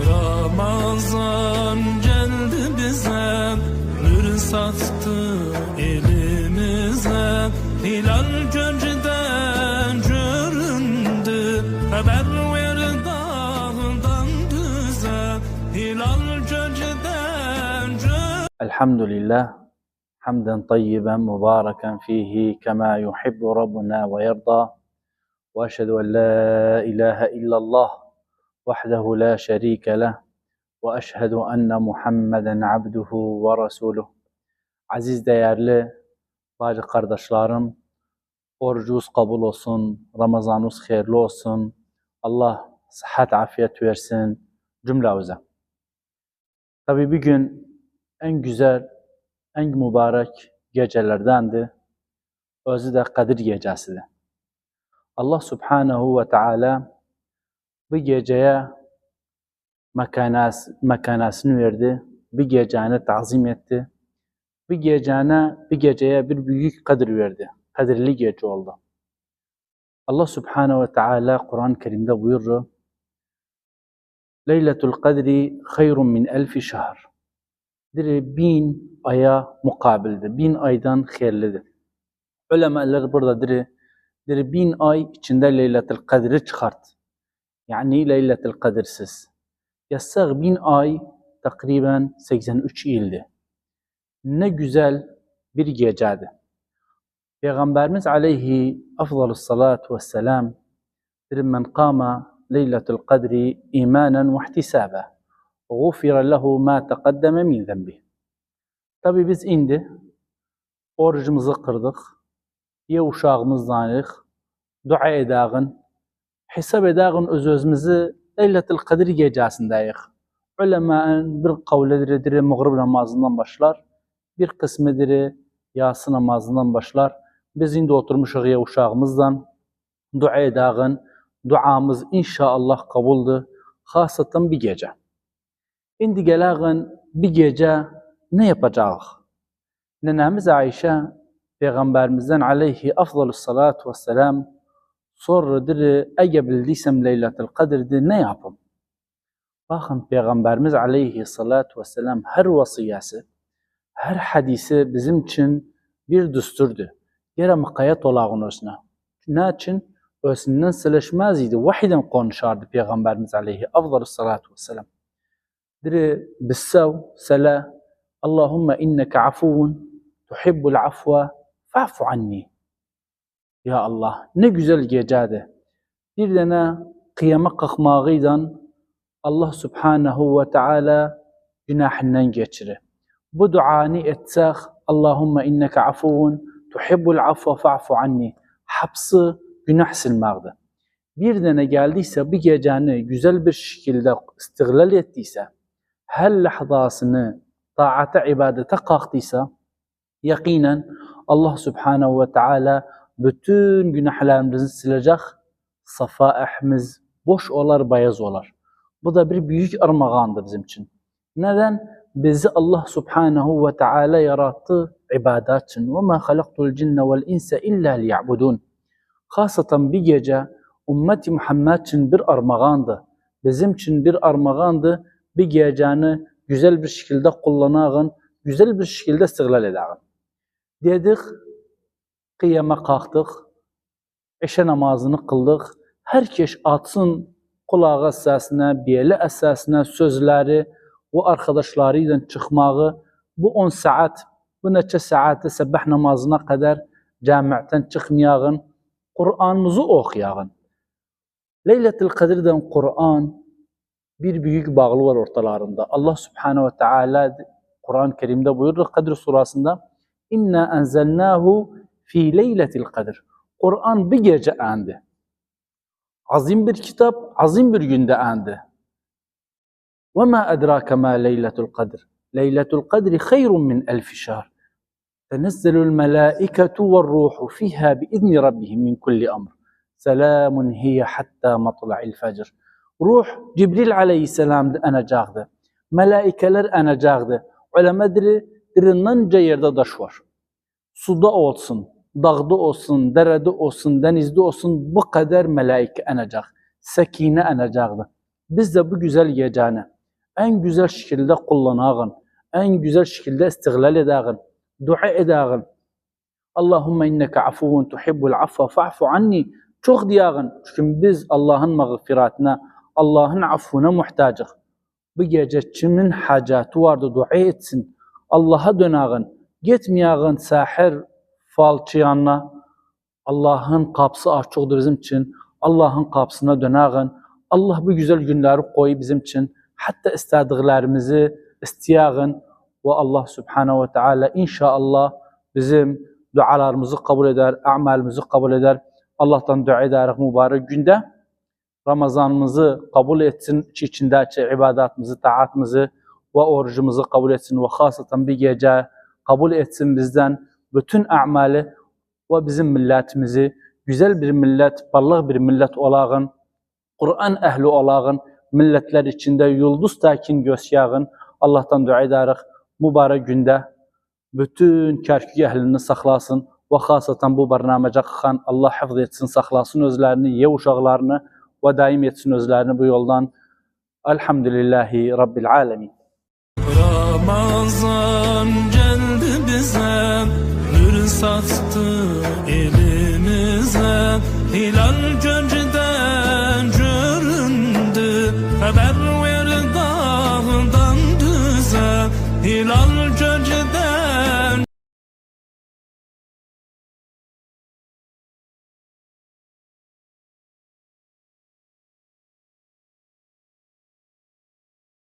Ramazan geldi bize, nur sattı elimize. Hilal gölgeden göründü, haber ver dağdan düze. Hilal gölgeden göründü. Elhamdülillah, hamden tayyiben mübareken fihi kema yuhibbu Rabbuna ve yerda. Ve eşhedü en la ilahe illallah vahdehu la şerike leh ve eşhedü enne Muhammeden abduhu ve resuluh. Aziz değerli bacı kardeşlerim, orucunuz kabul olsun, Ramazanınız hayırlı olsun. Allah sıhhat afiyet versin cümlemize. Tabi bir gün en güzel, en mübarek gecelerdendir. Özü de Kadir gecesidir. Allah Subhanahu ve Teala bu geceye mekanasını verdi, bir geceni tazim etti, bir geceye bir büyük kadir verdi, kadirli gece oldu. Allah Subhanahu ve Teala Kur'an-ı Kerim'de buyurur, Leyletul Kadri hayrun min elfi şahr. Diri 1000 aya mukabildir, 1000 aydan hayırlıdır. Ulemalar burada diri 1000 ay içinde Leyletul Kadri çıkart. Yani Leyletul Kadirsiz. Yasak 1000 ay takriben 83 ildi. Ne güzel bir gecedir. Peygamberimiz aleyhi afdalus salatu vesselam men kâma Leyletul Kadri imanen ve ihtisaben gufira lehu ma taqaddeme min zenbi. Tabi biz indi orucumuzu kırdık. Ya uşağımızdanıq, dua edağın, hesap edağın öz-özümüzü Leyletul Kadir gecesindəyik. Ulemanın bir kavledir, mağrib namazından başlar, bir kısmıdır yatsı namazından başlar. Biz indi oturmuşuq ya uşağımızdan, dua edağın, duamız inşallah kabuldur, xasatan bir gece. İndi gelağın bir gece ne yapacağıq? Nenemiz Ayşe, Peygamberimizden aleyhi afdalus salatu vesselam sorrudur, eğer bildiysem Leyletul Kadir'de ne yapım? Bakın Peygamberimiz aleyhi salatu vesselam her vasiyası, her hadisi bizim için bir düsturdu. Yere mukayet olağın özüne. Ne için? Özünden sileşmez idi. Vahiden konuşardı Peygamberimiz aleyhi afdalus salatu vesselam. Diri bissav, sela, Allahümme inneke afuvun, tuhibbul afva, fa'fu anni. Ya Allah, ne güzel gecedir. Bir dene kıyama kalkmağıydan Allah Subhanahu ve Teala günahından geçirir. Bu duanı etsek, Allahümme inneke afuvun, tuhibbul afva, fa'fu anni. Hapsı günah silmektir. Bir dene geldiyse, bir geceni güzel bir şekilde istiglal ettiyse, her lahzasını taata, ibadete kalktıysa, yakinen Allah Subhanahu ve Teala bütün günahlarımızı silecek, safaihimiz boş olar, beyaz olar. Bu da bir büyük armağandır bizim için. Neden? Bizi Allah Subhanahu ve Teala yarattı ibadet için. وَمَا خَلَقْتُ الْجِنَّ وَالْاِنْسَ اِلَّا لِيَعْبُدُونَ. Khasatan bir gece ümmeti Muhammed için bir armağandır. Bizim için bir armağandır. Bir geceni güzel bir şekilde kullanağın, güzel bir şekilde istiglal edağın. Dedik, kıyama kalktık, eşe namazını kıldık. Herkes atsın kulağı esasına, biyeli esasına sözleri ve arkadaşlarıyla çıkmağı, bu 10 saat, bu neçe saate sabah namazına kadar camiaten çıkmayağın, Kur'an'ımızı okuyağın. Leyletul Kadir'den Kur'an bir büyük bağlı var ortalarında. Allah Subhanahu ve Teala Kur'an-ı Kerim'de buyurur Kadir surasında İnna enzelnahu fi leyletil kadir. Kur'an bir gece indi. Azim bir kitap, azim bir günde indi. Ve ma edrake ma leyletul kadir. Leyletul kadri hayrun min elfi şahr. Tenezzelul melâiketu ve ruhu fiha biizni rabbihim min kulli amr. Selamun hiye hatta matla'il fecr. Ruh Cibril aleyhisselam'dı enecağdı. Melaikeler enecağdı. Ulema dirinnanca yerde daş var. Suda olsun, dağda olsun, derede olsun, denizde olsun bu kadar melaike enecaq. Sekine enecaqdı. Biz de bu güzel gecəni en güzel şekilde kullanağın, en güzel şekilde istiğlal edağın, dua edağın. Allahümme inneke afuvun tuhibbul affa fa'fu anni. Çok diyağın. Çünkü biz Allah'ın mağfiratına, Allah'ın affına muhtacıq. Bu gece kimin hacatı vardı dua etsin. Allah'a dönağın. Getmeyağın sahir falçı yanına. Allah'ın kapısı açıqdır bizim için. Allah'ın kapısına dönağın. Allah bu güzel günleri koyu bizim için. Hatta istədiklərimizi istəyağın. Ve Allah Subhanahu ve Teala inşallah bizim dualarımızı kabul eder, amelimizi kabul eder. Allah'tan dua edərək mübarək gündə. Ramazanımızı kabul etsin, içindeki ibadatımızı, taatımızı ve orucumuzu kabul etsin ve hasatan bir gece kabul etsin bizden bütün ameli ve bizim milletimizi güzel bir millet, parlak bir millet olağın, Kur'an ehli olağın, milletler içinde yıldız takin gösyağın. Allah'tan dua edərək mübarək gündə bütün Kərkük əhlini saxlasın ve hasatan bu barnamaca xan Allah hifz etsin, saxlasın özlerini, ye uşaqlarını ve daim etsin özlerini bu yoldan. Elhamdülillahi Rabbil alemin. Ramazan geldi bize, nur saçtı elimize. Hilal gölgeden göründü, haber